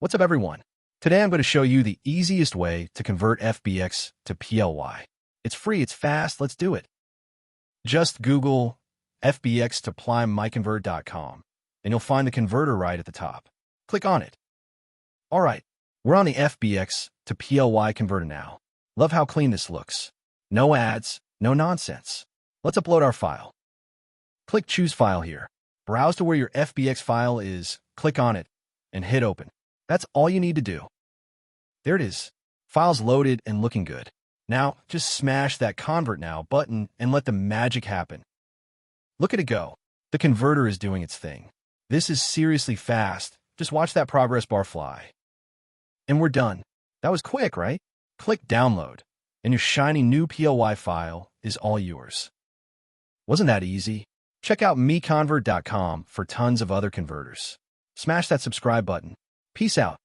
What's up, everyone? Today I'm going to show you the easiest way to convert FBX to PLY. It's free, it's fast, let's do it. Just Google FBX to MiConvert.com and you'll find the converter right at the top. Click on it. All right, we're on the FBX to PLY converter now. Love how clean this looks. No ads, no nonsense. Let's upload our file. Click Choose File here. Browse to where your FBX file is, click on it, and hit Open. That's all you need to do. There it is. File's loaded and looking good. Now, just smash that Convert Now button and let the magic happen. Look at it go. The converter is doing its thing. This is seriously fast. Just watch that progress bar fly. And we're done. That was quick, right? Click Download, and your shiny new PLY file is all yours. Wasn't that easy? Check out MiConvert.com for tons of other converters. Smash that subscribe button. Peace out.